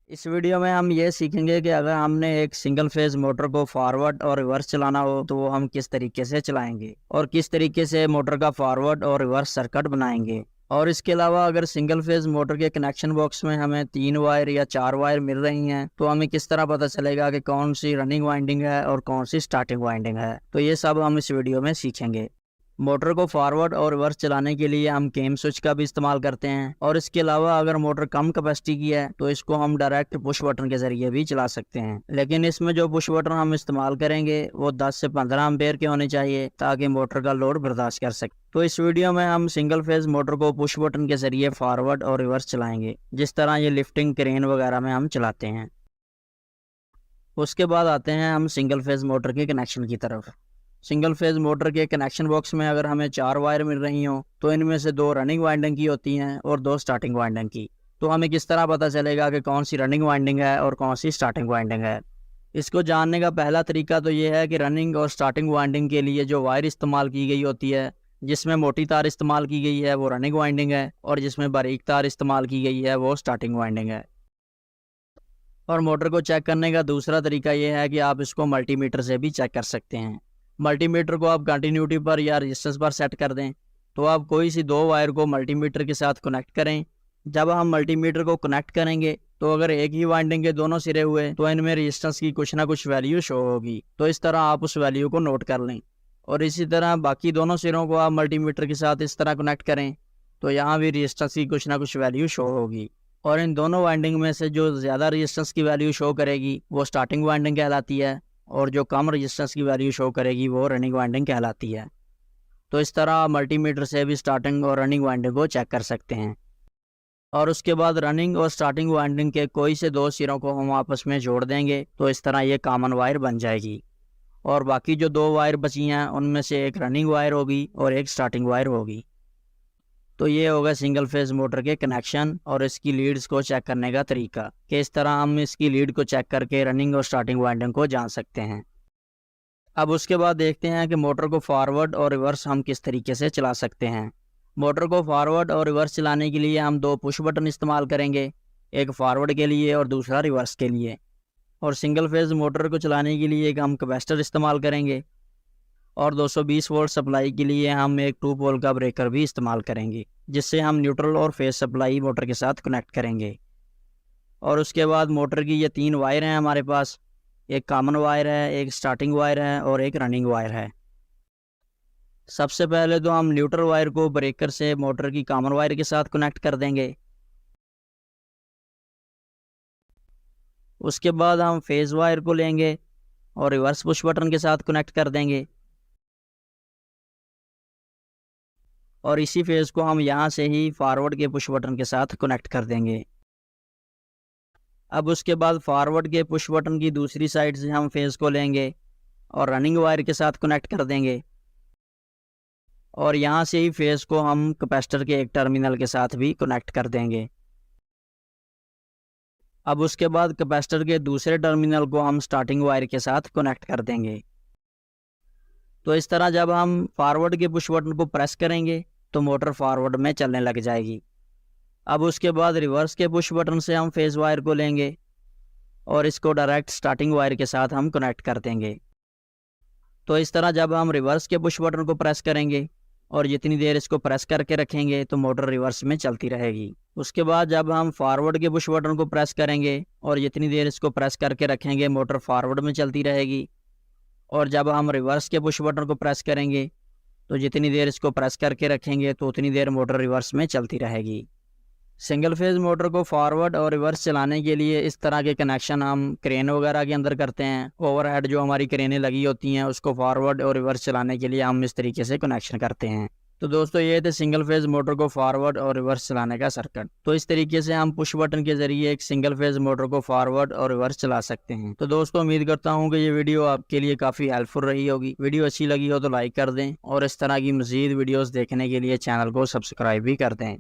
इस वीडियो में हम ये सीखेंगे कि अगर हमने एक सिंगल फेज मोटर को फॉरवर्ड और रिवर्स चलाना हो तो वो हम किस तरीके से चलाएंगे और किस तरीके से मोटर का फॉरवर्ड और रिवर्स सर्किट बनाएंगे। और इसके अलावा अगर सिंगल फेज मोटर के कनेक्शन बॉक्स में हमें 3 वायर या 4 वायर मिल रही हैं तो हमें किस तरह पता चलेगा कि कौन सी रनिंग वाइंडिंग है और कौन सी स्टार्टिंग वाइंडिंग है, तो ये सब हम इस वीडियो में सीखेंगे। मोटर को फॉरवर्ड और रिवर्स चलाने के लिए हम केम स्विच का भी इस्तेमाल करते हैं और इसके अलावा अगर मोटर कम कैपेसिटी की है तो इसको हम डायरेक्ट पुश बटन के जरिए भी चला सकते हैं। लेकिन इसमें जो पुश बटन हम इस्तेमाल करेंगे वो 10 से 15 एम्पेयर के होने चाहिए ताकि मोटर का लोड बर्दाश्त कर सके। तो इस वीडियो में हम सिंगल फेज मोटर को पुश बटन के जरिए फॉरवर्ड और रिवर्स चलाएंगे, जिस तरह ये लिफ्टिंग क्रेन वगैरह में हम चलाते हैं। उसके बाद आते हैं हम सिंगल फेज मोटर के कनेक्शन की तरफ। सिंगल फेज मोटर के कनेक्शन बॉक्स में अगर हमें 4 वायर मिल रही हो तो इनमें से 2 रनिंग वाइंडिंग की होती हैं और 2 स्टार्टिंग वाइंडिंग की। तो हमें किस तरह पता चलेगा कि कौन सी रनिंग वाइंडिंग है और कौन सी स्टार्टिंग वाइंडिंग है। इसको जानने का पहला तरीका तो ये है कि रनिंग और स्टार्टिंग वाइंडिंग के लिए जो वायर इस्तेमाल की गई होती है, जिसमें मोटी तार इस्तेमाल की गई है वो रनिंग वाइंडिंग है और जिसमें बारीक तार इस्तेमाल की गई है वो स्टार्टिंग वाइंडिंग है। और मोटर को चेक करने का दूसरा तरीका ये है कि आप इसको मल्टीमीटर से भी चेक कर सकते हैं। मल्टीमीटर को आप कंटिन्यूटी पर या रेजिस्टेंस पर सेट कर दें तो आप कोई सी 2 वायर को मल्टीमीटर के साथ कनेक्ट करें। जब हम मल्टीमीटर को कनेक्ट करेंगे तो अगर एक ही वाइंडिंग के दोनों सिरे हुए तो इनमें रेजिस्टेंस की कुछ ना कुछ वैल्यू शो होगी, तो इस तरह आप उस वैल्यू को नोट कर लें। और इसी तरह बाकी दोनों सिरों को आप मल्टीमीटर के साथ इस तरह कनेक्ट करें तो यहाँ भी रेजिस्टेंस की कुछ ना कुछ वैल्यू शो होगी। और इन दोनों वाइंडिंग में से जो ज़्यादा रेजिस्टेंस की वैल्यू शो करेगी वो स्टार्टिंग वाइंडिंग कहलाती है और जो कम रेजिस्टेंस की वैल्यू शो करेगी वो रनिंग वाइंडिंग कहलाती है। तो इस तरह आप मल्टीमीटर से भी स्टार्टिंग और रनिंग वाइंडिंग को चेक कर सकते हैं। और उसके बाद रनिंग और स्टार्टिंग वाइंडिंग के कोई से 2 सिरों को हम आपस में जोड़ देंगे तो इस तरह ये कॉमन वायर बन जाएगी। और बाकी जो 2 वायर बची हैं उनमें से एक रनिंग वायर होगी और एक स्टार्टिंग वायर होगी। तो ये होगा सिंगल फेज मोटर के कनेक्शन और इसकी लीड्स को चेक करने का तरीका कि इस तरह हम इसकी लीड को चेक करके रनिंग और स्टार्टिंग वाइंडिंग को जान सकते हैं। अब उसके बाद देखते हैं कि मोटर को फॉरवर्ड और रिवर्स हम किस तरीके से चला सकते हैं। मोटर को फॉरवर्ड और रिवर्स चलाने के लिए हम 2 पुश बटन इस्तेमाल करेंगे, एक फॉरवर्ड के लिए और दूसरा रिवर्स के लिए। और सिंगल फेज मोटर को चलाने के लिए एक हम कैपेसिटर इस्तेमाल करेंगे और 220 वोल्ट सप्लाई के लिए हम एक 2 पोल का ब्रेकर भी इस्तेमाल करेंगे, जिससे हम न्यूट्रल और फेज सप्लाई मोटर के साथ कनेक्ट करेंगे। और उसके बाद मोटर की ये 3 वायर हैं हमारे पास, एक कॉमन वायर है, एक स्टार्टिंग वायर है और एक रनिंग वायर है। सबसे पहले तो हम न्यूट्रल वायर को ब्रेकर से मोटर की कॉमन वायर के साथ कनेक्ट कर देंगे। उसके बाद हम फेज वायर को लेंगे और रिवर्स पुश बटन के साथ कनेक्ट कर देंगे और इसी फेज को हम यहाँ से ही फॉरवर्ड के पुश बटन के साथ कनेक्ट कर देंगे। अब उसके बाद फॉरवर्ड के पुश बटन की दूसरी साइड से हम फेज को लेंगे और रनिंग वायर के साथ कनेक्ट कर देंगे और यहाँ से ही फेज को हम कैपेसिटर के एक टर्मिनल के साथ भी कनेक्ट कर देंगे। अब उसके बाद कैपेसिटर के दूसरे टर्मिनल को हम स्टार्टिंग वायर के साथ कनेक्ट कर देंगे। तो इस तरह जब हम फॉरवर्ड के पुश बटन को प्रेस करेंगे तो मोटर फॉरवर्ड में चलने लग जाएगी। अब उसके बाद रिवर्स के पुश बटन से हम फेज वायर को लेंगे और इसको डायरेक्ट स्टार्टिंग वायर के साथ हम कनेक्ट कर देंगे। तो इस तरह जब हम रिवर्स के पुश बटन को प्रेस करेंगे और जितनी देर इसको प्रेस करके रखेंगे तो मोटर रिवर्स में चलती रहेगी। उसके बाद जब हम फॉरवर्ड के पुश बटन को प्रेस करेंगे और जितनी देर इसको प्रेस करके रखेंगे मोटर फॉरवर्ड में चलती रहेगी। और जब हम रिवर्स के पुश बटन को प्रेस करेंगे तो जितनी देर इसको प्रेस करके रखेंगे तो उतनी देर मोटर रिवर्स में चलती रहेगी। सिंगल फेज मोटर को फॉरवर्ड और रिवर्स चलाने के लिए इस तरह के कनेक्शन हम क्रेन वगैरह के अंदर करते हैं। ओवरहेड जो हमारी क्रेनें लगी होती हैं उसको फॉरवर्ड और रिवर्स चलाने के लिए हम इस तरीके से कनेक्शन करते हैं। तो दोस्तों ये थे सिंगल फेज मोटर को फॉरवर्ड और रिवर्स चलाने का सर्किट। तो इस तरीके से हम पुश बटन के जरिए एक सिंगल फेज मोटर को फॉरवर्ड और रिवर्स चला सकते हैं। तो दोस्तों उम्मीद करता हूँ कि ये वीडियो आपके लिए काफ़ी हेल्पफुल रही होगी। वीडियो अच्छी लगी हो तो लाइक कर दें और इस तरह की मज़ीद वीडियोज़ देखने के लिए चैनल को सब्सक्राइब भी कर दें।